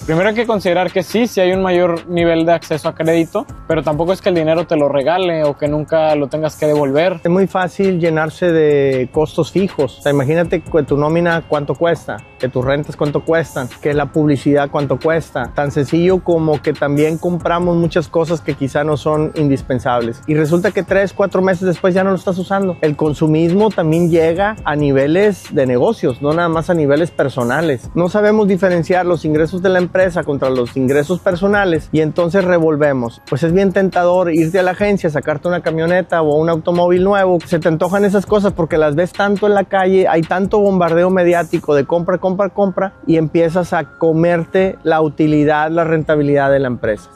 Primero hay que considerar que sí hay un mayor nivel de acceso a crédito, pero tampoco es que el dinero te lo regale o que nunca lo tengas que devolver. Es muy fácil llenarse de costos fijos. O sea, imagínate que tu nómina cuánto cuesta, que tus rentas cuánto cuestan, que la publicidad cuánto cuesta. Tan sencillo como que también compramos muchas cosas que quizá no son indispensables. Y resulta que 3, 4 meses después ya no lo estás usando. El consumismo también llega a niveles de negocios, no nada más a niveles personales. No sabemos diferenciar los ingresos de la empresa contra los ingresos personales y entonces revolvemos. Pues es bien tentador irte a la agencia, sacarte una camioneta o un automóvil nuevo. Se te antojan esas cosas porque las ves tanto en la calle, hay tanto bombardeo mediático de compra, compra, compra y empiezas a comerte la utilidad, la rentabilidad de la empresa.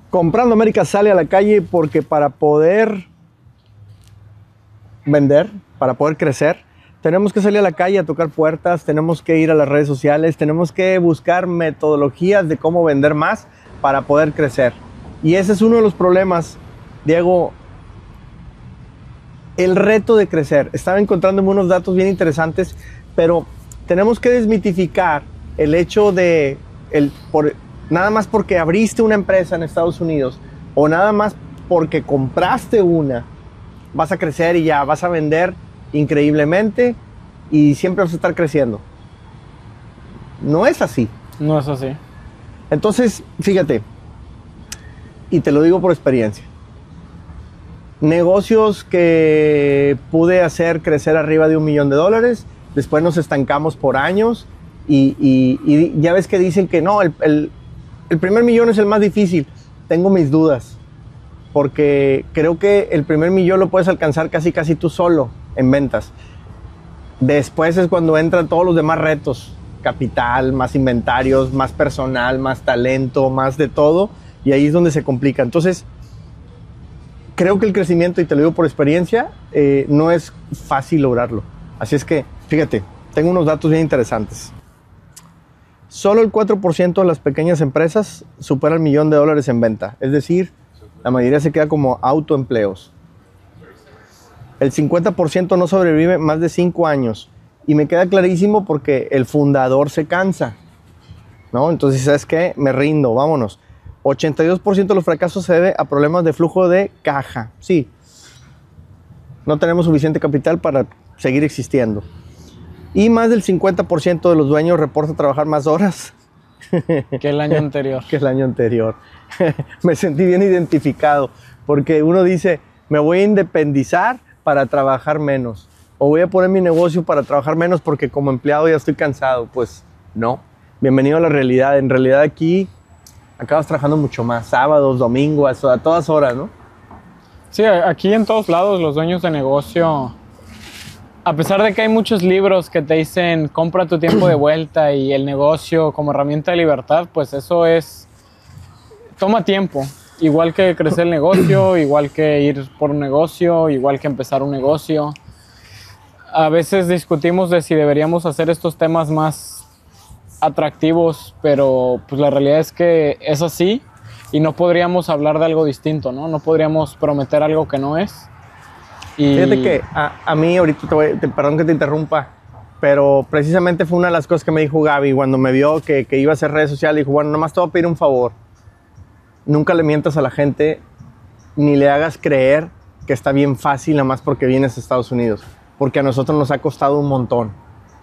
Comprando América sale a la calle porque para poder vender, para poder crecer, tenemos que salir a la calle a tocar puertas, tenemos que ir a las redes sociales, tenemos que buscar metodologías de cómo vender más para poder crecer. Y ese es uno de los problemas, Diego, el reto de crecer. Estaba encontrándome unos datos bien interesantes, pero tenemos que desmitificar el hecho de nada más porque abriste una empresa en Estados Unidos o nada más porque compraste una, vas a crecer y ya vas a vender increíblemente y siempre vas a estar creciendo. No es así. No es así. Entonces, fíjate, y te lo digo por experiencia, negocios que pude hacer crecer arriba de $1 millón, después nos estancamos por años y ya ves que dicen que no, el primer millón es el más difícil. Tengo mis dudas, porque creo que el primer millón lo puedes alcanzar casi tú solo en ventas. Después es cuando entran todos los demás retos, capital, más inventarios, más personal, más talento, más de todo, y ahí es donde se complica. Entonces, creo que el crecimiento, y te lo digo por experiencia, no es fácil lograrlo. Así es que, fíjate, tengo unos datos bien interesantes. Solo el 4% de las pequeñas empresas supera el $1 millón en venta. Es decir, la mayoría se queda como autoempleos. El 50% no sobrevive más de 5 años. Y me queda clarísimo porque el fundador se cansa, ¿no? Entonces, ¿sabes qué? Me rindo, vámonos. 82% de los fracasos se debe a problemas de flujo de caja. Sí, no tenemos suficiente capital para seguir existiendo. Y más del 50% de los dueños reporta trabajar más horas que el año anterior. Que el año anterior. Me sentí bien identificado porque uno dice, me voy a independizar para trabajar menos. O voy a poner mi negocio para trabajar menos porque como empleado ya estoy cansado. Pues no. Bienvenido a la realidad. En realidad aquí acabas trabajando mucho más. Sábados, domingos, a todas horas, ¿no? Sí, aquí en todos lados los dueños de negocio, a pesar de que hay muchos libros que te dicen compra tu tiempo de vuelta y el negocio como herramienta de libertad, pues eso toma tiempo. Igual que crecer el negocio, igual que ir por un negocio, igual que empezar un negocio. A veces discutimos de si deberíamos hacer estos temas más atractivos, pero pues la realidad es que es así y no podríamos hablar de algo distinto, ¿no? No podríamos prometer algo que no es. Y fíjate que a mí ahorita, perdón que te interrumpa, pero precisamente fue una de las cosas que me dijo Gaby cuando me vio que iba a hacer redes sociales. Dijo, bueno, nomás te voy a pedir un favor. Nunca le mientas a la gente ni le hagas creer que está bien fácil nada más porque vienes a Estados Unidos, porque a nosotros nos ha costado un montón.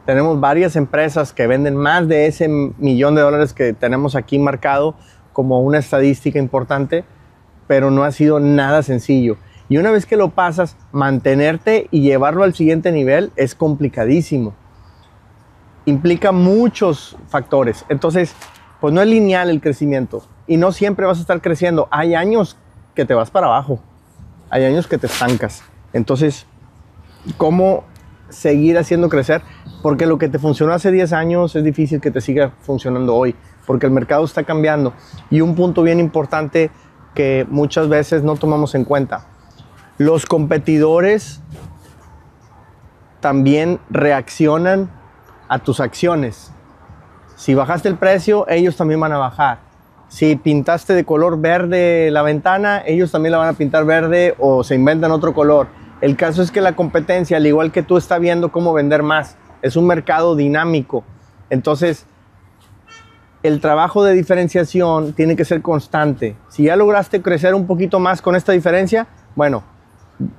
Tenemos varias empresas que venden más de ese $1 millón que tenemos aquí marcado como una estadística importante, pero no ha sido nada sencillo. Y una vez que lo pasas, mantenerte y llevarlo al siguiente nivel es complicadísimo. Implica muchos factores. Entonces, pues no es lineal el crecimiento. Y no siempre vas a estar creciendo. Hay años que te vas para abajo. Hay años que te estancas. Entonces, ¿cómo seguir haciendo crecer? Porque lo que te funcionó hace 10 años es difícil que te siga funcionando hoy. Porque el mercado está cambiando. Y un punto bien importante que muchas veces no tomamos en cuenta. Los competidores también reaccionan a tus acciones. Si bajaste el precio, ellos también van a bajar. Si pintaste de color verde la ventana, ellos también la van a pintar verde o se inventan otro color. El caso es que la competencia, al igual que tú, está viendo cómo vender más. Es un mercado dinámico. Entonces, el trabajo de diferenciación tiene que ser constante. Si ya lograste crecer un poquito más con esta diferencia, bueno,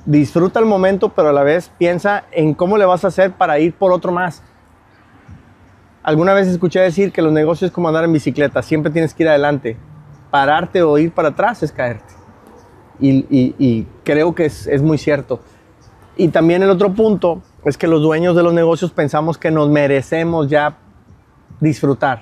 disfruta el momento, pero a la vez piensa en cómo le vas a hacer para ir por otro más. Alguna vez escuché decir que los negocios es como andar en bicicleta, siempre tienes que ir adelante. Pararte o ir para atrás es caerte. Y creo que es muy cierto. Y también el otro punto es que los dueños de los negocios pensamos que nos merecemos ya disfrutar.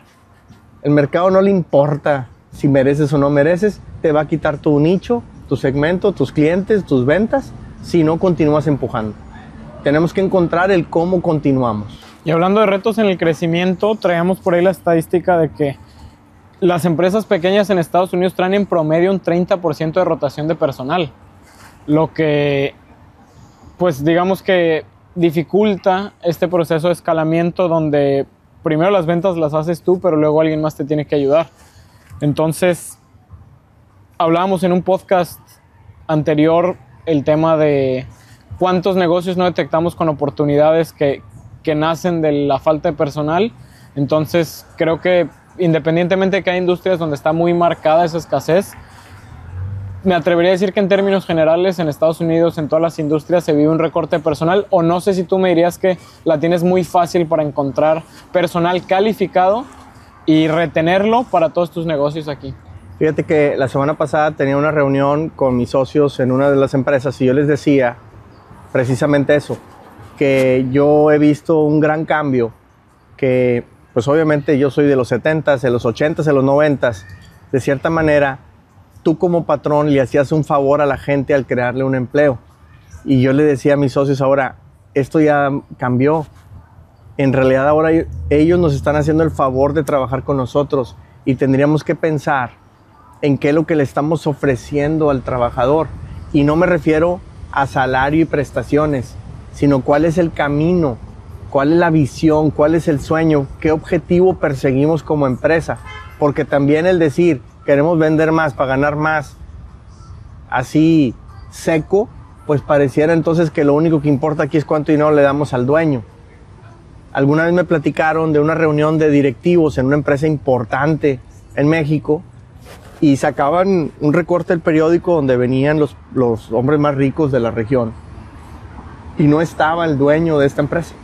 El mercado no le importa si mereces o no mereces, te va a quitar tu nicho, tu segmento, tus clientes, tus ventas, si no continúas empujando. Tenemos que encontrar el cómo continuamos. Y hablando de retos en el crecimiento, traíamos por ahí la estadística de que las empresas pequeñas en Estados Unidos traen en promedio un 30% de rotación de personal, lo que, pues digamos que dificulta este proceso de escalamiento donde primero las ventas las haces tú, pero luego alguien más te tiene que ayudar. Entonces, hablábamos en un podcast anterior el tema de cuántos negocios no detectamos con oportunidades que nacen de la falta de personal. Entonces creo que independientemente de que hay industrias donde está muy marcada esa escasez, me atrevería a decir que en términos generales en Estados Unidos, en todas las industrias se vive un recorte de personal, o no sé si tú me dirías que la tienes muy fácil para encontrar personal calificado y retenerlo para todos tus negocios aquí. Fíjate que la semana pasada tenía una reunión con mis socios en una de las empresas y yo les decía precisamente eso, que yo he visto un gran cambio, que pues obviamente yo soy de los 70s, de los 80s, de los 90s. De cierta manera, tú como patrón le hacías un favor a la gente al crearle un empleo. Y yo le decía a mis socios ahora, esto ya cambió. En realidad ahora ellos nos están haciendo el favor de trabajar con nosotros y tendríamos que pensar en qué es lo que le estamos ofreciendo al trabajador. Y no me refiero a salario y prestaciones, sino cuál es el camino, cuál es la visión, cuál es el sueño, qué objetivo perseguimos como empresa. Porque también el decir, queremos vender más para ganar más, así seco, pues pareciera entonces que lo único que importa aquí es cuánto dinero le damos al dueño. Alguna vez me platicaron de una reunión de directivos en una empresa importante en México y sacaban un recorte del periódico donde venían los hombres más ricos de la región. Y no estaba el dueño de esta empresa.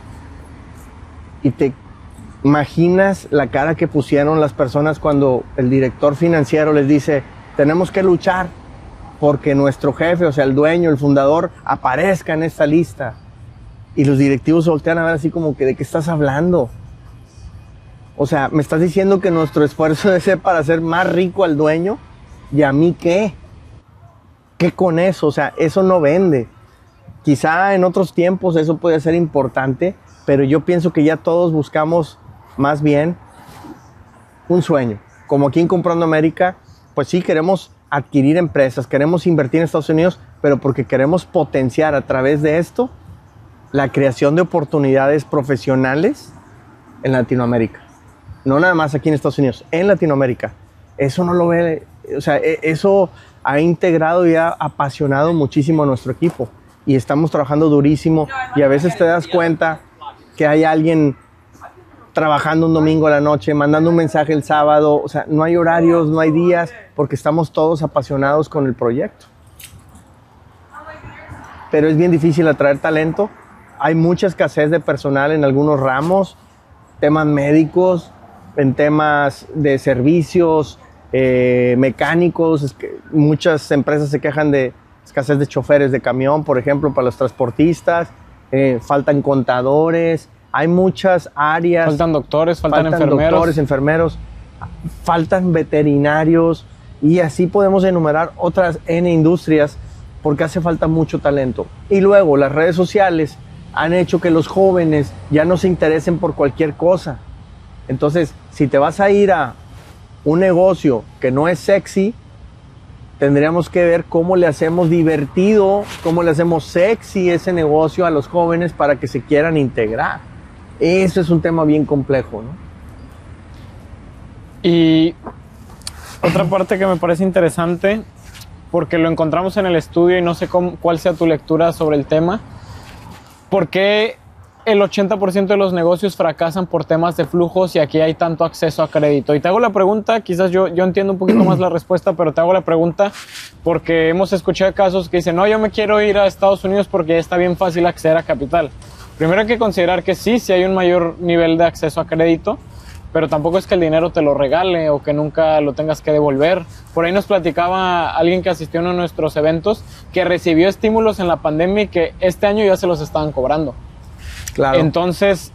Y te imaginas la cara que pusieron las personas cuando el director financiero les dice, tenemos que luchar porque nuestro jefe, o sea, el dueño, el fundador, aparezca en esta lista. Y los directivos se voltean a ver así como que, ¿de qué estás hablando? O sea, ¿me estás diciendo que nuestro esfuerzo debe ser para hacer más rico al dueño? ¿Y a mí qué? ¿Qué con eso? O sea, eso no vende. Quizá en otros tiempos eso puede ser importante, pero yo pienso que ya todos buscamos más bien un sueño. Como aquí en Comprando América, pues sí queremos adquirir empresas, queremos invertir en Estados Unidos, pero porque queremos potenciar a través de esto la creación de oportunidades profesionales en Latinoamérica. No nada más aquí en Estados Unidos, en Latinoamérica. Eso no lo ve, o sea, eso ha integrado y ha apasionado muchísimo a nuestro equipo. Y estamos trabajando durísimo y a veces te das cuenta que hay alguien trabajando un domingo a la noche, mandando un mensaje el sábado, o sea, no hay horarios, no hay días, porque estamos todos apasionados con el proyecto. Pero es bien difícil atraer talento, hay mucha escasez de personal en algunos ramos, temas médicos, en temas de servicios, mecánicos, es que muchas empresas se quejan de escasez de choferes de camión, por ejemplo, para los transportistas, faltan contadores, hay muchas áreas. Faltan doctores, faltan enfermeros, faltan veterinarios y así podemos enumerar otras N industrias porque hace falta mucho talento. Y luego las redes sociales han hecho que los jóvenes ya no se interesen por cualquier cosa. Entonces, si te vas a ir a un negocio que no es sexy, tendríamos que ver cómo le hacemos divertido, cómo le hacemos sexy ese negocio a los jóvenes para que se quieran integrar. Eso es un tema bien complejo, ¿no? Y otra parte que me parece interesante, porque lo encontramos en el estudio y no sé cuál sea tu lectura sobre el tema. ¿Por qué el 80% de los negocios fracasan por temas de flujos y aquí hay tanto acceso a crédito? Y te hago la pregunta, quizás yo entiendo un poquito más la respuesta, pero te hago la pregunta porque hemos escuchado casos que dicen, no, yo me quiero ir a Estados Unidos porque está bien fácil acceder a capital. Primero hay que considerar que sí hay un mayor nivel de acceso a crédito, pero tampoco es que el dinero te lo regale o que nunca lo tengas que devolver. Por ahí nos platicaba alguien que asistió a uno de nuestros eventos que recibió estímulos en la pandemia y que este año ya se los estaban cobrando. Claro. Entonces,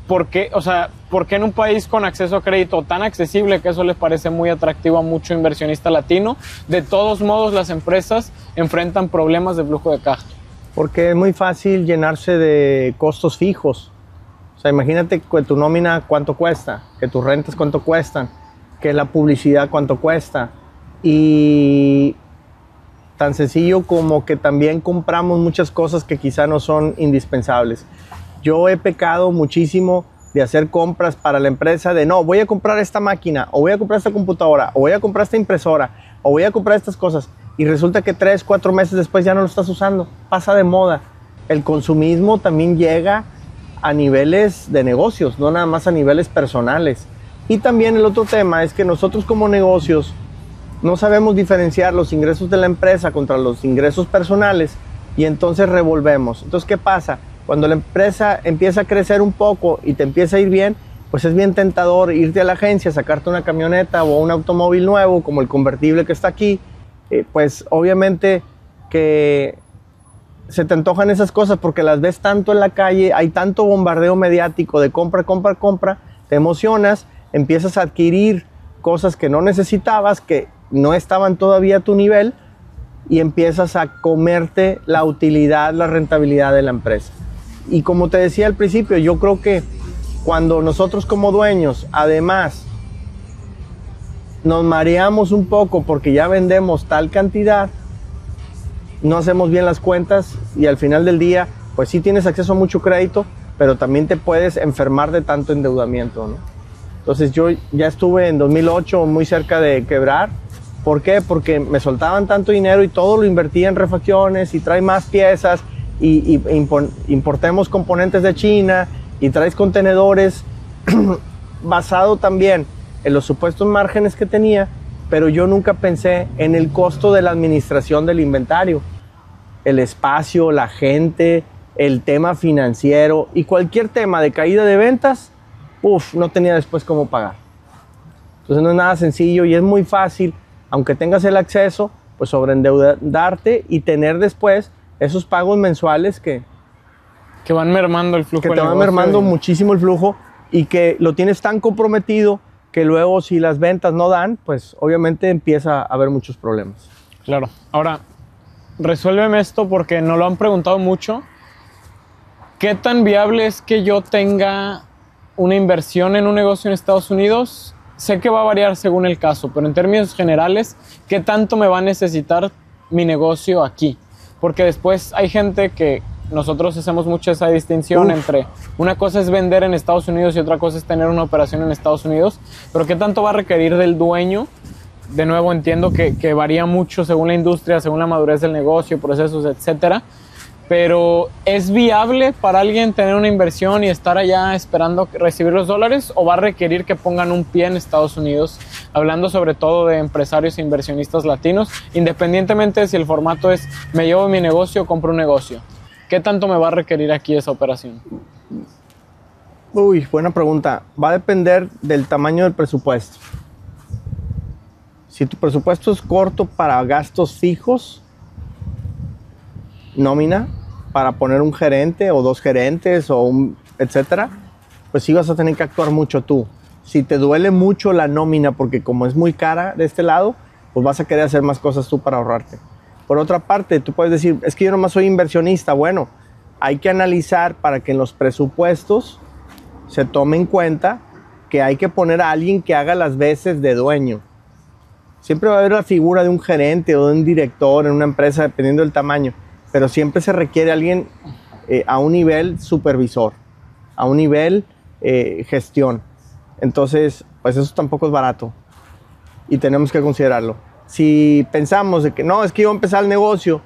¿por qué en un país con acceso a crédito tan accesible, que eso les parece muy atractivo a mucho inversionista latino, de todos modos las empresas enfrentan problemas de flujo de caja? Porque es muy fácil llenarse de costos fijos. O sea, imagínate que tu nómina cuánto cuesta, que tus rentas cuánto cuestan, que la publicidad cuánto cuesta. Y tan sencillo como que también compramos muchas cosas que quizá no son indispensables. Yo he pecado muchísimo de hacer compras para la empresa de no, voy a comprar esta máquina, o voy a comprar esta computadora, o voy a comprar esta impresora, o voy a comprar estas cosas. Y resulta que 3, 4 meses después ya no lo estás usando, pasa de moda. El consumismo también llega a niveles de negocios, no nada más a niveles personales. Y también el otro tema es que nosotros como negocios no sabemos diferenciar los ingresos de la empresa contra los ingresos personales y entonces revolvemos. Entonces, ¿qué pasa? Cuando la empresa empieza a crecer un poco y te empieza a ir bien, pues es bien tentador irte a la agencia, sacarte una camioneta o un automóvil nuevo como el convertible que está aquí. Pues obviamente que se te antojan esas cosas porque las ves tanto en la calle, hay tanto bombardeo mediático de compra, compra, compra, te emocionas, empiezas a adquirir cosas que no necesitabas, que no estaban todavía a tu nivel y empiezas a comerte la utilidad, la rentabilidad de la empresa. Y como te decía al principio, yo creo que cuando nosotros como dueños, además, nos mareamos un poco porque ya vendemos tal cantidad, no hacemos bien las cuentas y al final del día, pues sí tienes acceso a mucho crédito, pero también te puedes enfermar de tanto endeudamiento, ¿no? Entonces yo ya estuve en 2008 muy cerca de quebrar. ¿Por qué? Porque me soltaban tanto dinero y todo lo invertía en refacciones y trae más piezas y importemos componentes de China y traes contenedores basado también en los supuestos márgenes que tenía, pero yo nunca pensé en el costo de la administración del inventario, el espacio, la gente, el tema financiero y cualquier tema de caída de ventas, no tenía después cómo pagar. Entonces no es nada sencillo y es muy fácil, aunque tengas el acceso, pues sobreendeudarte y tener después esos pagos mensuales que van mermando el flujo. Que te van mermando muchísimo el flujo y que lo tienes tan comprometido que luego si las ventas no dan, pues obviamente empieza a haber muchos problemas. Claro. Ahora, resuélveme esto porque nos lo han preguntado mucho. ¿Qué tan viable es que yo tenga una inversión en un negocio en Estados Unidos? Sé que va a variar según el caso, pero en términos generales, ¿qué tanto me va a necesitar mi negocio aquí? Porque después hay gente que nosotros hacemos mucho esa distinción entre una cosa es vender en Estados Unidos y otra cosa es tener una operación en Estados Unidos, pero ¿qué tanto va a requerir del dueño? De nuevo, entiendo que varía mucho según la industria, según la madurez del negocio, procesos, etcétera. Pero ¿es viable para alguien tener una inversión y estar allá esperando recibir los dólares o va a requerir que pongan un pie en Estados Unidos? Hablando sobre todo de empresarios e inversionistas latinos, independientemente de si el formato es me llevo mi negocio o compro un negocio. ¿Qué tanto me va a requerir aquí esa operación? Buena pregunta. Va a depender del tamaño del presupuesto. Si tu presupuesto es corto para gastos fijos, nómina, para poner un gerente o 2 gerentes o etcétera, pues sí vas a tener que actuar mucho tú. Si te duele mucho la nómina porque como es muy cara de este lado, pues vas a querer hacer más cosas tú para ahorrarte. Por otra parte, tú puedes decir, es que yo nomás soy inversionista. Bueno, hay que analizar para que en los presupuestos se tome en cuenta que hay que poner a alguien que haga las veces de dueño. Siempre va a haber la figura de un gerente o de un director en una empresa, dependiendo del tamaño, pero siempre se requiere alguien a un nivel supervisor, a un nivel gestión. Entonces, pues eso tampoco es barato. y tenemos que considerarlo. Si pensamos de que no, es que yo voy a empezar el negocio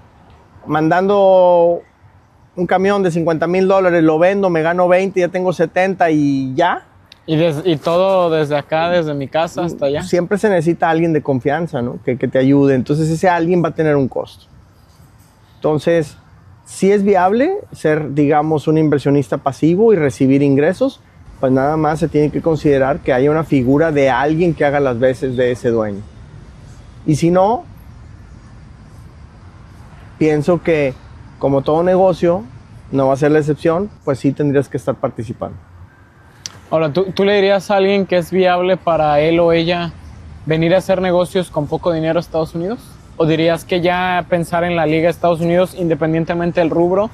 mandando un camión de $50,000, lo vendo, me gano 20, ya tengo 70 y ya. Y todo desde acá, desde mi casa hasta allá. Siempre se necesita alguien de confianza, ¿no? Que te ayude. Entonces ese alguien va a tener un costo. Entonces, si es viable ser, digamos, un inversionista pasivo y recibir ingresos, pues nada más se tiene que considerar que haya una figura de alguien que haga las veces de ese dueño. Y si no, pienso que como todo negocio, no va a ser la excepción, pues sí tendrías que estar participando. Ahora, ¿tú le dirías a alguien que es viable para él o ella venir a hacer negocios con poco dinero a Estados Unidos? ¿O dirías que ya pensar en la Liga de Estados Unidos, independientemente del rubro,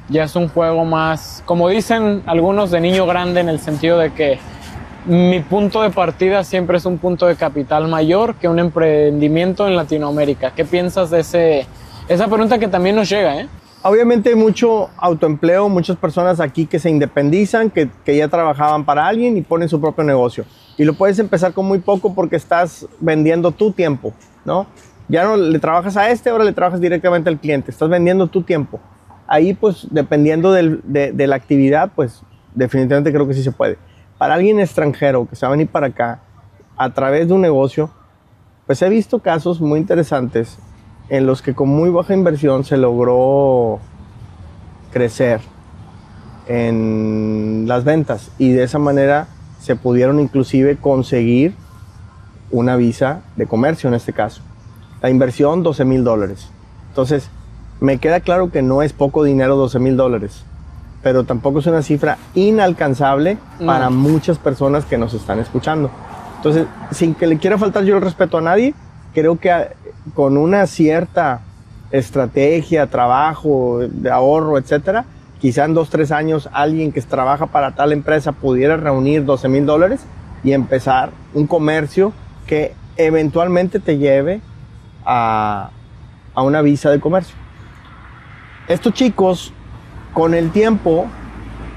ya es un juego más, como dicen algunos, de niño grande, en el sentido de que mi punto de partida siempre es un punto de capital mayor que un emprendimiento en Latinoamérica? ¿Qué piensas de esa pregunta que también nos llega, eh? Obviamente hay mucho autoempleo, muchas personas aquí que se independizan, que ya trabajaban para alguien y ponen su propio negocio. Y lo puedes empezar con muy poco porque estás vendiendo tu tiempo, ¿no? Ya no le trabajas a ahora le trabajas directamente al cliente, estás vendiendo tu tiempo. Ahí, pues, dependiendo de la actividad, pues, definitivamente creo que sí se puede. Para alguien extranjero que se va a venir para acá a través de un negocio, pues he visto casos muy interesantes en los que con muy baja inversión se logró crecer en las ventas y de esa manera se pudieron inclusive conseguir una visa de comercio en este caso. La inversión, $12,000. Entonces, me queda claro que no es poco dinero $12,000, pero tampoco es una cifra inalcanzable para muchas personas que nos están escuchando. Entonces, sin que le quiera faltar yo el respeto a nadie, creo que con una cierta estrategia, trabajo, de ahorro, etcétera, quizá en 2-3 años alguien que trabaja para tal empresa pudiera reunir $12,000 y empezar un comercio que eventualmente te lleve a una visa de comercio. Estos chicos, con el tiempo,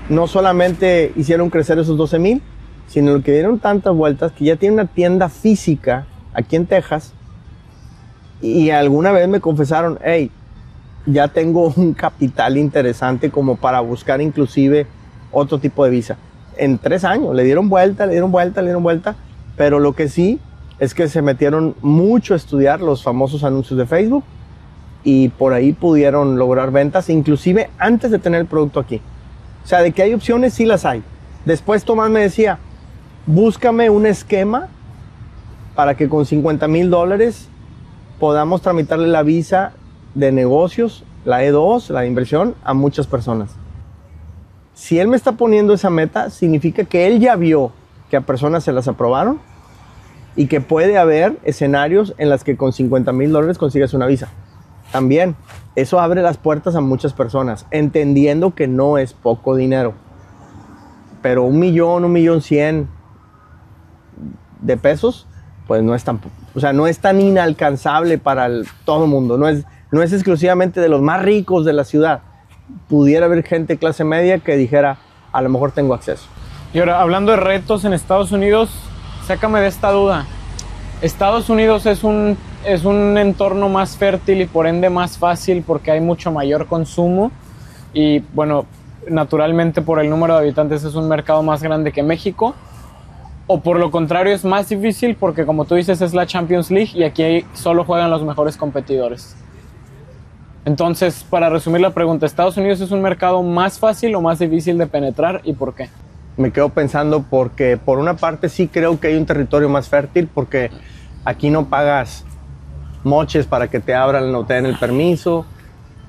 no solamente hicieron crecer esos 12,000, sino que dieron tantas vueltas que ya tienen una tienda física aquí en Texas. Y alguna vez me confesaron, hey, ya tengo un capital interesante como para buscar inclusive otro tipo de visa. En 3 años, le dieron vuelta, pero lo que sí es que se metieron mucho a estudiar los famosos anuncios de Facebook y por ahí pudieron lograr ventas, inclusive antes de tener el producto aquí. O sea, de que hay opciones, sí las hay. Después Tomás me decía, búscame un esquema para que con $50,000 podamos tramitarle la visa de negocios, la E2, la de inversión, a muchas personas. Si él me está poniendo esa meta, significa que él ya vio que a personas se las aprobaron y que puede haber escenarios en los que con $50,000 consigas una visa. También, eso abre las puertas a muchas personas, entendiendo que no es poco dinero. Pero $1,100,000 de pesos, pues no es tan, no es tan inalcanzable para todo el mundo. No es exclusivamente de los más ricos de la ciudad. Pudiera haber gente de clase media que dijera, a lo mejor tengo acceso. Y ahora, hablando de retos en Estados Unidos, sácame de esta duda. Estados Unidos es un entorno más fértil y por ende más fácil porque hay mucho mayor consumo y bueno, naturalmente por el número de habitantes es un mercado más grande que México. O por lo contrario es más difícil porque, como tú dices, es la Champions League y aquí solo juegan los mejores competidores. Entonces, para resumir la pregunta, ¿Estados Unidos es un mercado más fácil o más difícil de penetrar y por qué? Me quedo pensando porque por una parte sí creo que hay un territorio más fértil porque aquí no pagas moches para que te abran o te den el permiso,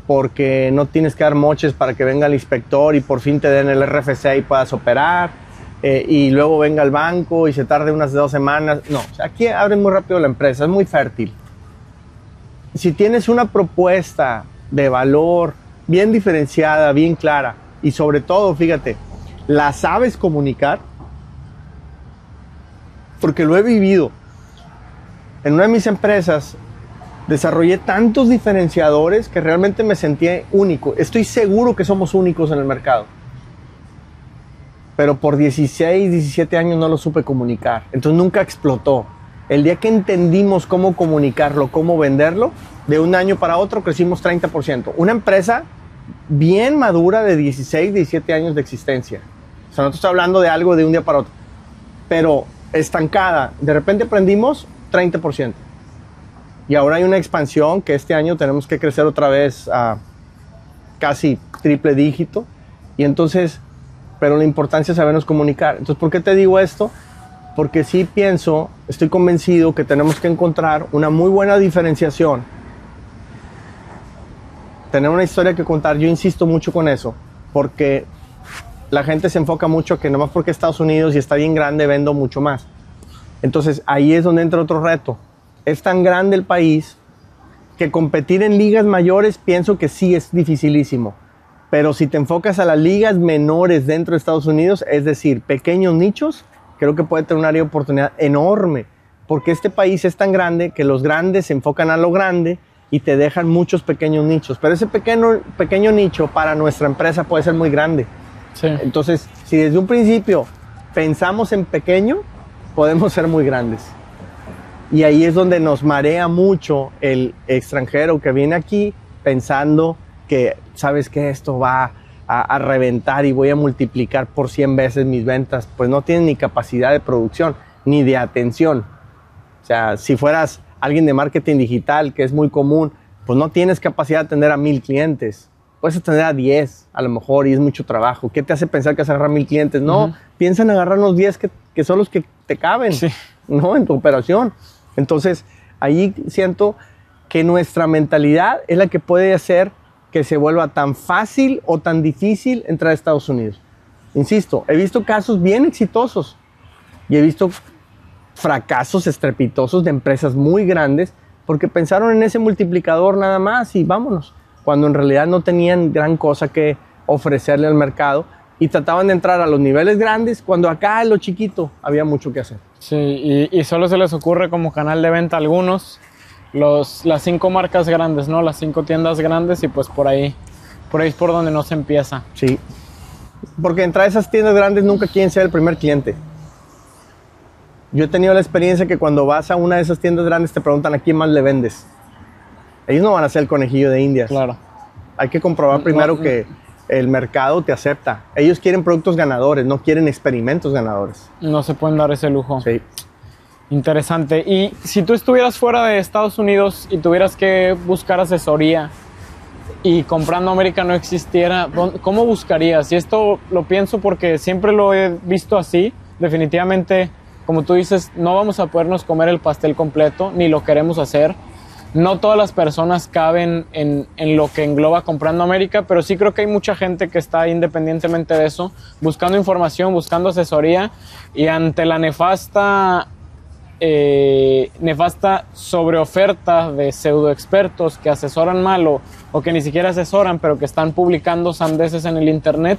porque no tienes que dar moches para que venga el inspector y por fin te den el RFC y puedas operar. Y luego venga al banco y se tarde unas 2 semanas. No, o sea, aquí abren muy rápido la empresa, es muy fértil. Si tienes una propuesta de valor bien diferenciada, bien clara, y sobre todo, fíjate, la sabes comunicar, porque lo he vivido. En una de mis empresas desarrollé tantos diferenciadores que realmente me sentí único. Estoy seguro que somos únicos en el mercado. Pero por 16, 17 años no lo supe comunicar. Entonces nunca explotó. El día que entendimos cómo comunicarlo, cómo venderlo, de un año para otro crecimos 30%. Una empresa bien madura de 16, 17 años de existencia. O sea, no te estoy hablando de algo de un día para otro, pero estancada. De repente aprendimos 30%. Y ahora hay una expansión que este año tenemos que crecer otra vez a casi triple dígito. Y entonces, pero la importancia es sabernos comunicar. Entonces, ¿por qué te digo esto? Porque sí pienso, estoy convencido que tenemos que encontrar una muy buena diferenciación. Tener una historia que contar, yo insisto mucho con eso, porque la gente se enfoca mucho que nomás porque Estados Unidos y está bien grande, vendo mucho más. Entonces, ahí es donde entra otro reto. Es tan grande el país que competir en ligas mayores pienso que sí es dificilísimo. Pero si te enfocas a las ligas menores dentro de Estados Unidos, es decir, pequeños nichos, creo que puede tener un área de oportunidad enorme, porque este país es tan grande que los grandes se enfocan a lo grande y te dejan muchos pequeños nichos. Pero ese pequeño nicho para nuestra empresa puede ser muy grande. Sí. Entonces, si desde un principio pensamos en pequeño, podemos ser muy grandes. Y ahí es donde nos marea mucho el extranjero que viene aquí pensando que, ¿sabes qué? Esto va a reventar y voy a multiplicar por 100 veces mis ventas. Pues no tienen ni capacidad de producción, ni de atención. O sea, si fueras alguien de marketing digital, que es muy común, pues no tienes capacidad de atender a 1000 clientes. Puedes atender a 10 a lo mejor y es mucho trabajo. ¿Qué te hace pensar que vas a agarrar 1000 clientes? No, piensa en agarrar los 10 que son los que te caben, sí, ¿no? En tu operación. Entonces, ahí siento que nuestra mentalidad es la que puede hacer que se vuelva tan fácil o tan difícil entrar a Estados Unidos. Insisto, he visto casos bien exitosos y he visto fracasos estrepitosos de empresas muy grandes porque pensaron en ese multiplicador nada más y vámonos, cuando en realidad no tenían gran cosa que ofrecerle al mercado y trataban de entrar a los niveles grandes cuando acá en lo chiquito había mucho que hacer. Sí, y solo se les ocurre como canal de venta a algunos las 5 marcas grandes, ¿no? Las 5 tiendas grandes y pues por ahí es por donde no se empieza. Sí, porque entrar a esas tiendas grandes nunca quieren ser el primer cliente. Yo he tenido la experiencia que cuando vas a una de esas tiendas grandes te preguntan a quién más le vendes. Ellos no van a ser el conejillo de Indias. Claro. Hay que comprobar primero que el mercado te acepta. Ellos quieren productos ganadores, no quieren experimentos ganadores. No se pueden dar ese lujo. Sí. Interesante. Y si tú estuvieras fuera de Estados Unidos y tuvieras que buscar asesoría y Comprando América no existiera, ¿cómo buscarías? Y esto lo pienso porque siempre lo he visto así. Definitivamente, como tú dices, no vamos a podernos comer el pastel completo, ni lo queremos hacer. No todas las personas caben en lo que engloba Comprando América, pero sí creo que hay mucha gente que está, independientemente de eso, buscando información, buscando asesoría, y ante la nefasta sobreoferta de pseudoexpertos que asesoran mal o que ni siquiera asesoran, pero que están publicando sandeces en el internet,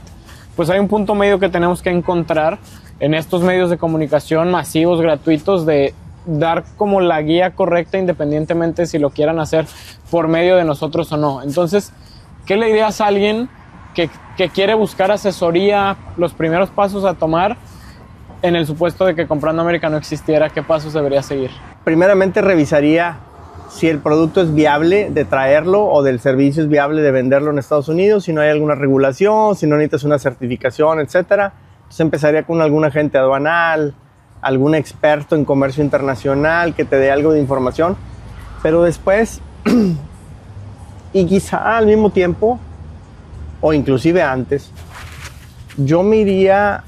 pues hay un punto medio que tenemos que encontrar en estos medios de comunicación masivos, gratuitos, de dar como la guía correcta independientemente si lo quieran hacer por medio de nosotros o no. Entonces, ¿qué le dirías a alguien que quiere buscar asesoría, los primeros pasos a tomar en el supuesto de que Comprando América no existiera? ¿Qué pasos debería seguir? Primeramente revisaría si el producto es viable de traerlo o del servicio es viable de venderlo en Estados Unidos, si no hay alguna regulación, si no necesitas una certificación, etcétera. Entonces empezaría con algún agente aduanal, algún experto en comercio internacional que te dé algo de información, pero después y quizá al mismo tiempo o inclusive antes, yo me iría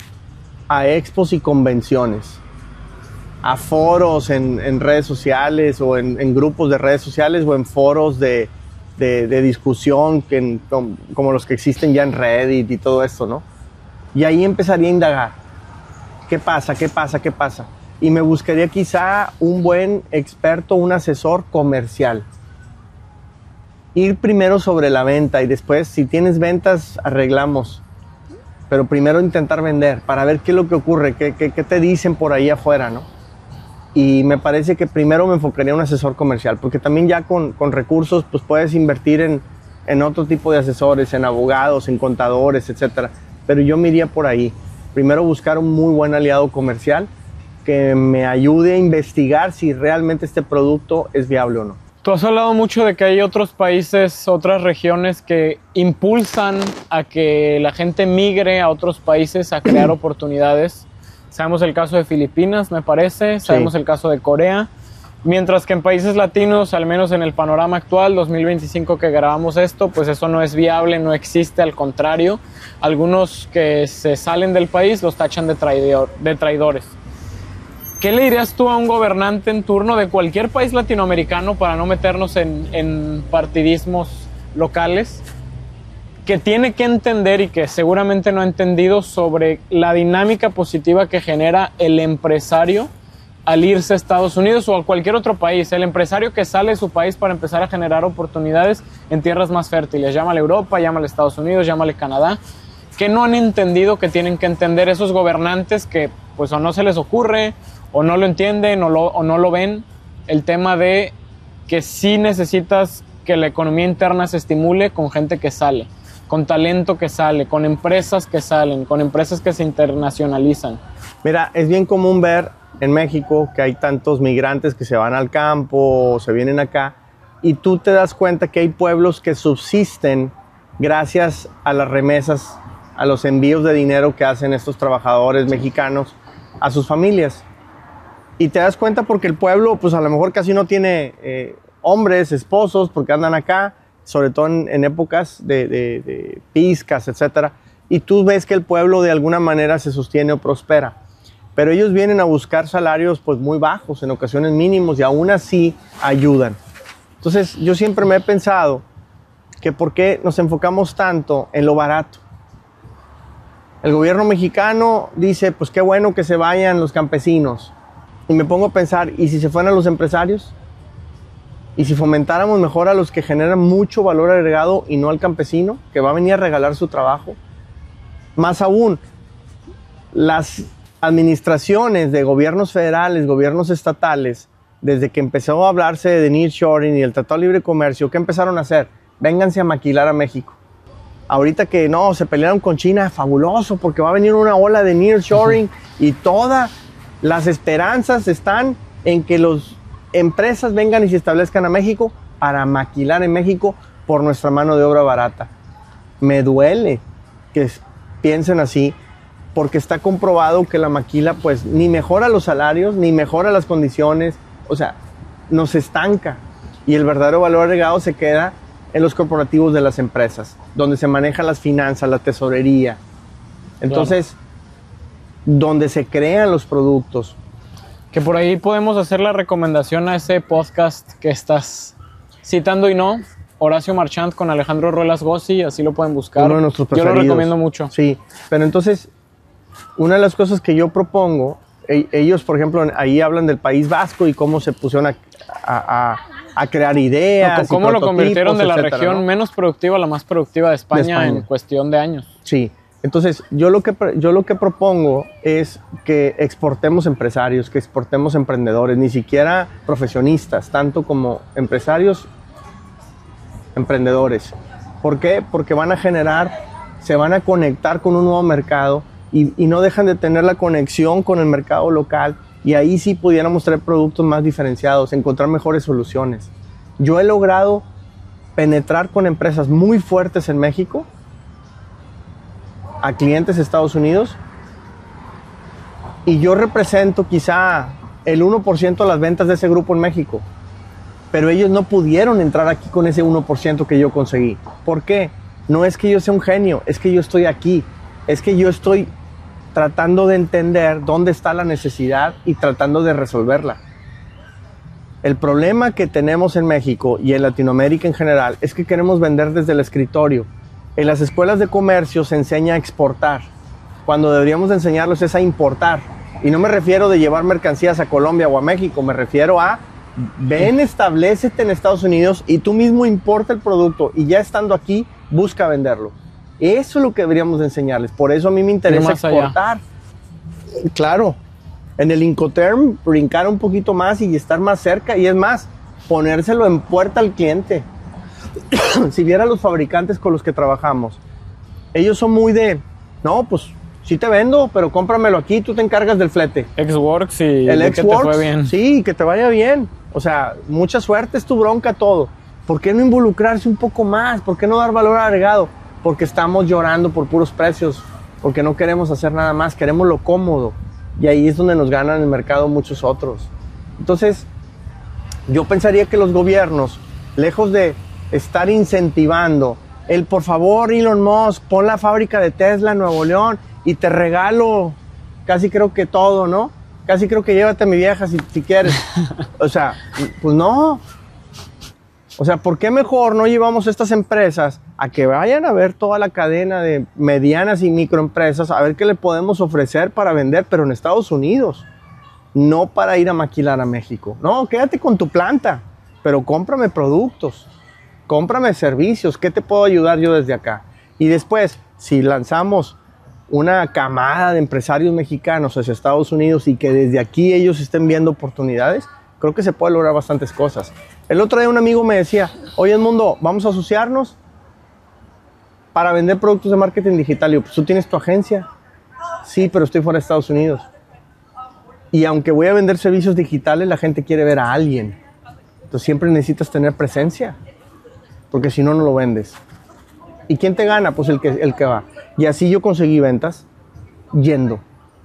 a expos y convenciones, a foros en redes sociales o en grupos de redes sociales o en foros de discusión como los que existen ya en Reddit y todo esto, ¿no? Y ahí empezaría a indagar. ¿Qué pasa? ¿Qué pasa? ¿Qué pasa? Y me buscaría quizá un buen experto, un asesor comercial. Ir primero sobre la venta y después, si tienes ventas, arreglamos. Pero primero intentar vender para ver qué es lo que ocurre, qué te dicen por ahí afuera, ¿no? Y me parece que primero me enfocaría en un asesor comercial, porque también ya con recursos pues puedes invertir en otro tipo de asesores, en abogados, en contadores, etcétera. Pero yo me iría por ahí. Primero buscar un muy buen aliado comercial que me ayude a investigar si realmente este producto es viable o no. Tú has hablado mucho de que hay otros países, otras regiones que impulsan a que la gente migre a otros países a crear oportunidades. Sabemos el caso de Filipinas, me parece, sabemos el caso de Corea, mientras que en países latinos, al menos en el panorama actual, 2025 que grabamos esto, pues eso no es viable, no existe, al contrario. Algunos que se salen del país los tachan de traidores. ¿Qué le dirías tú a un gobernante en turno de cualquier país latinoamericano, para no meternos en partidismos locales, que tiene que entender y que seguramente no ha entendido sobre la dinámica positiva que genera el empresario al irse a Estados Unidos o a cualquier otro país? El empresario que sale de su país para empezar a generar oportunidades en tierras más fértiles, llámale Europa, llámale Estados Unidos, llámale Canadá, que no han entendido que tienen que entender esos gobernantes que pues o no se les ocurre, o no lo entienden, o no lo ven, el tema de que sí necesitas que la economía interna se estimule con gente que sale, con talento que sale, con empresas que salen, con empresas que se internacionalizan. Mira, es bien común ver en México que hay tantos migrantes que se van al campo o se vienen acá, y tú te das cuenta que hay pueblos que subsisten gracias a las remesas, a los envíos de dinero que hacen estos trabajadores mexicanos a sus familias. Y te das cuenta porque el pueblo, pues a lo mejor casi no tiene hombres, esposos, porque andan acá, sobre todo en épocas de pizcas, etc. Y tú ves que el pueblo de alguna manera se sostiene o prospera. Pero ellos vienen a buscar salarios pues muy bajos, en ocasiones mínimos, y aún así ayudan. Entonces yo siempre me he pensado que por qué nos enfocamos tanto en lo barato. El gobierno mexicano dice, pues qué bueno que se vayan los campesinos. Y me pongo a pensar, ¿y si se fueran los empresarios? ¿Y si fomentáramos mejor a los que generan mucho valor agregado y no al campesino, que va a venir a regalar su trabajo? Más aún, las administraciones de gobiernos federales, gobiernos estatales, desde que empezó a hablarse de nearshoring y el Tratado de Libre Comercio, ¿qué empezaron a hacer? Vénganse a maquilar a México. Ahorita que no, se pelearon con China, fabuloso, porque va a venir una ola de nearshoring y todas las esperanzas están en que las empresas vengan y se establezcan a México para maquilar en México por nuestra mano de obra barata. Me duele que piensen así, porque está comprobado que la maquila pues ni mejora los salarios, ni mejora las condiciones, o sea, nos estanca, y el verdadero valor agregado se queda en los corporativos de las empresas, donde se manejan las finanzas, la tesorería. Entonces, claro, donde se crean los productos. Que por ahí podemos hacer la recomendación a ese podcast que estás citando y no, Horacio Marchant con Alejandro Ruelas Gossi, así lo pueden buscar. Uno de nuestros preferidos. Yo lo recomiendo mucho. Sí, pero entonces, una de las cosas que yo propongo, ellos, por ejemplo, ahí hablan del País Vasco y cómo se pusieron a crear ideas. No, cómo lo convirtieron de la región, ¿no?, menos productiva a la más productiva de España en cuestión de años. Sí, entonces yo lo que propongo es que exportemos empresarios, que exportemos emprendedores, ni siquiera profesionistas, tanto como empresarios, emprendedores. ¿Por qué? Porque van a generar, se van a conectar con un nuevo mercado y no dejan de tener la conexión con el mercado local, y ahí sí pudiéramos traer productos más diferenciados, encontrar mejores soluciones. Yo he logrado penetrar con empresas muy fuertes en México a clientes de Estados Unidos, y yo represento quizá el 1% de las ventas de ese grupo en México, pero ellos no pudieron entrar aquí con ese 1% que yo conseguí. ¿Por qué? No es que yo sea un genio, es que yo estoy aquí, es que yo estoy tratando de entender dónde está la necesidad y tratando de resolverla. El problema que tenemos en México y en Latinoamérica en general es que queremos vender desde el escritorio. En las escuelas de comercio se enseña a exportar, cuando deberíamos de enseñarlos es a importar. Y no me refiero de llevar mercancías a Colombia o a México, me refiero a ven, establécete en Estados Unidos y tú mismo importa el producto, y ya estando aquí, busca venderlo. Eso es lo que deberíamos de enseñarles. Por eso a mí me interesa exportar. Allá. Claro, en el Incoterm brincar un poquito más y estar más cerca, y es más, ponérselo en puerta al cliente. Si viera los fabricantes con los que trabajamos, ellos son muy de, no, pues sí te vendo, pero cómpramelo aquí, tú te encargas del flete. Xworks y El de que te Xworks, fue bien. sí, que te vaya bien. O sea, mucha suerte, es tu bronca todo. ¿Por qué no involucrarse un poco más? ¿Por qué no dar valor agregado? Porque estamos llorando por puros precios, porque no queremos hacer nada más, queremos lo cómodo. Y ahí es donde nos ganan el mercado muchos otros. Entonces, yo pensaría que los gobiernos, lejos de estar incentivando el, por favor, Elon Musk, pon la fábrica de Tesla en Nuevo León y te regalo casi creo que todo, ¿no? Casi creo que llévate a mi vieja si quieres. O sea, pues no. O sea, ¿por qué mejor no llevamos estas empresas a que vayan a ver toda la cadena de medianas y microempresas, a ver qué le podemos ofrecer para vender, pero en Estados Unidos? No para ir a maquilar a México. No, quédate con tu planta, pero cómprame productos, cómprame servicios. ¿Qué te puedo ayudar yo desde acá? Y después, si lanzamos una camada de empresarios mexicanos hacia Estados Unidos y que desde aquí ellos estén viendo oportunidades, creo que se puede lograr bastantes cosas. El otro día un amigo me decía, oye Edmundo, vamos a asociarnos para vender productos de marketing digital. Y yo, pues tú tienes tu agencia. Sí, pero estoy fuera de Estados Unidos. Y aunque voy a vender servicios digitales, la gente quiere ver a alguien. Entonces siempre necesitas tener presencia, porque si no, no lo vendes. ¿Y quién te gana? Pues el que va. Y así yo conseguí ventas yendo,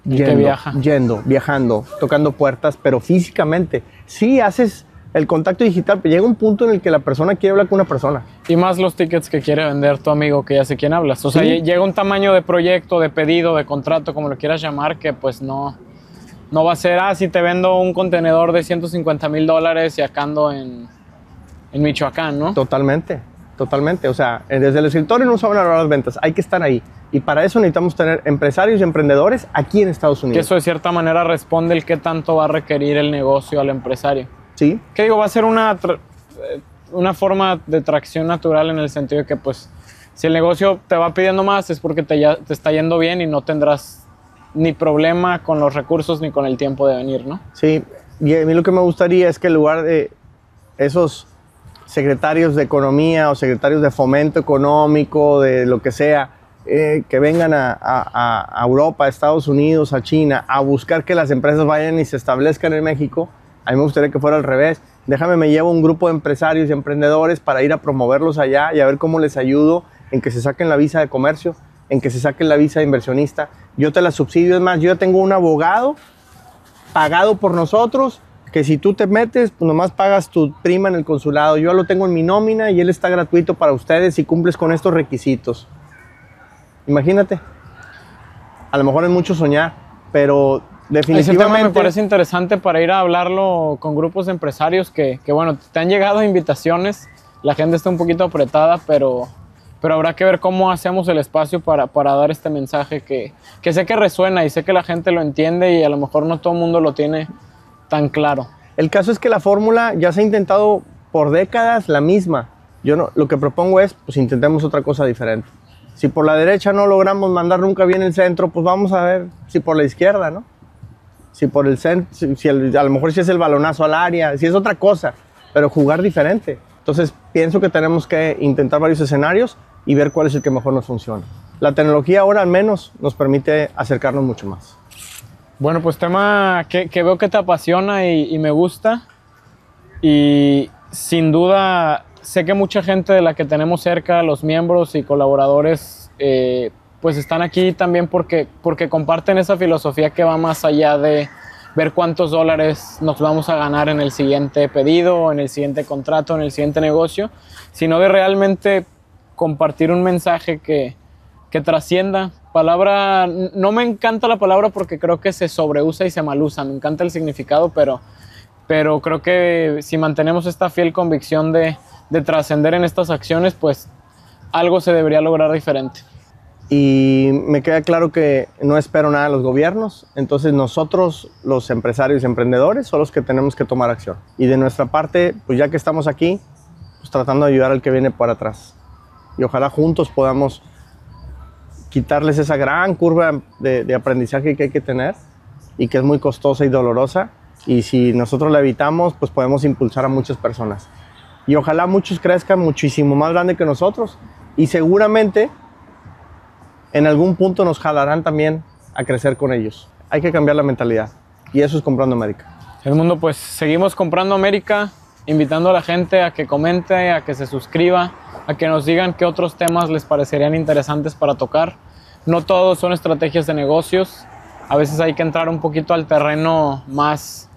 viajando, tocando puertas, pero físicamente. Sí, haces el contacto digital, pero llega un punto en el que la persona quiere hablar con una persona. Y más los tickets que quiere vender tu amigo, que ya sé quién hablas. O sea, llega un tamaño de proyecto, de pedido, de contrato, como lo quieras llamar, que pues no va a ser, si te vendo un contenedor de $150,000 y acá ando en Michoacán, ¿no? Totalmente. O sea, desde el escritorio no saben hablar las ventas, hay que estar ahí. Y para eso necesitamos tener empresarios y emprendedores aquí en Estados Unidos. Que eso de cierta manera responde el qué tanto va a requerir el negocio al empresario. Sí. Que digo, va a ser una forma de tracción natural en el sentido de que pues si el negocio te va pidiendo más es porque te está yendo bien y no tendrás ni problema con los recursos ni con el tiempo de venir, ¿no? Sí, y a mí lo que me gustaría es que en lugar de esos secretarios de economía o secretarios de fomento económico, de lo que sea, que vengan a Europa, a Estados Unidos, a China, a buscar que las empresas vayan y se establezcan en México, a mí me gustaría que fuera al revés. Déjame, me llevo un grupo de empresarios y emprendedores para ir a promoverlos allá y a ver cómo les ayudo en que se saquen la visa de comercio, en que se saquen la visa de inversionista. Yo te la subsidio, es más, yo ya tengo un abogado pagado por nosotros, que si tú te metes, pues nomás pagas tu prima en el consulado. Yo lo tengo en mi nómina y él está gratuito para ustedes si cumples con estos requisitos. Imagínate. A lo mejor es mucho soñar, pero definitivamente... Ese tema me parece interesante para ir a hablarlo con grupos de empresarios que bueno, te han llegado invitaciones, la gente está un poquito apretada, pero habrá que ver cómo hacemos el espacio para dar este mensaje que sé que resuena y sé que la gente lo entiende y a lo mejor no todo el mundo lo tiene tan claro. El caso es que la fórmula ya se ha intentado por décadas la misma. Yo no, lo que propongo es, pues intentemos otra cosa diferente. Si por la derecha no logramos mandar nunca bien el centro, pues vamos a ver si por la izquierda, ¿no? Si por el centro, a lo mejor si es el balonazo al área, si es otra cosa, pero jugar diferente. Entonces pienso que tenemos que intentar varios escenarios y ver cuál es el que mejor nos funciona. La tecnología ahora al menos nos permite acercarnos mucho más. Bueno, pues tema que veo que te apasiona y me gusta. Y sin duda sé que mucha gente de la que tenemos cerca, los miembros y colaboradores, pues están aquí también porque comparten esa filosofía que va más allá de ver cuántos dólares nos vamos a ganar en el siguiente pedido, en el siguiente contrato, en el siguiente negocio, sino de realmente compartir un mensaje que trascienda. Palabra, no me encanta la palabra porque creo que se sobreusa y se malusa, me encanta el significado, pero creo que si mantenemos esta fiel convicción de trascender en estas acciones, pues algo se debería lograr diferente. Y me queda claro que no espero nada de los gobiernos, entonces nosotros, los empresarios y emprendedores, son los que tenemos que tomar acción. Y de nuestra parte, pues ya que estamos aquí, pues tratando de ayudar al que viene por atrás. Y ojalá juntos podamos quitarles esa gran curva de aprendizaje que hay que tener y que es muy costosa y dolorosa. Y si nosotros la evitamos, pues podemos impulsar a muchas personas. Y ojalá muchos crezcan muchísimo más grande que nosotros. Y seguramente en algún punto nos jalarán también a crecer con ellos. Hay que cambiar la mentalidad y eso es Comprando América. Edmundo, pues seguimos Comprando América, invitando a la gente a que comente, a que se suscriba, a que nos digan qué otros temas les parecerían interesantes para tocar. No todos son estrategias de negocios, a veces hay que entrar un poquito al terreno más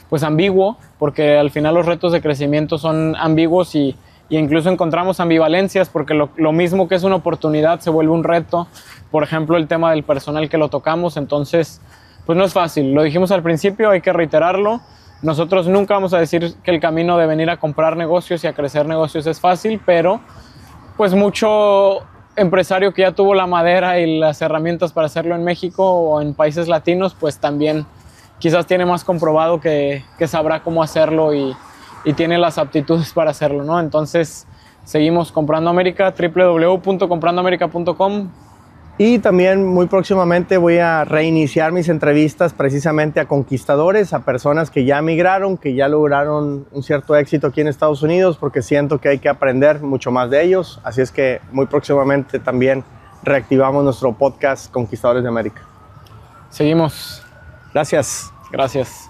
pues ambiguo, porque al final los retos de crecimiento son ambiguos y incluso encontramos ambivalencias, porque lo mismo que es una oportunidad se vuelve un reto. Por ejemplo, el tema del personal que lo tocamos, entonces pues no es fácil. Lo dijimos al principio, hay que reiterarlo. Nosotros nunca vamos a decir que el camino de venir a comprar negocios y a crecer negocios es fácil, pero pues mucho empresario que ya tuvo la madera y las herramientas para hacerlo en México o en países latinos, pues también quizás tiene más comprobado que sabrá cómo hacerlo y tiene las aptitudes para hacerlo, ¿no? Entonces, seguimos Comprando América, www.comprandoamerica.com. Y también muy próximamente voy a reiniciar mis entrevistas precisamente a conquistadores, a personas que ya migraron, que ya lograron un cierto éxito aquí en Estados Unidos, porque siento que hay que aprender mucho más de ellos. Así es que muy próximamente también reactivamos nuestro podcast Conquistadores de América. Seguimos. Gracias. Gracias.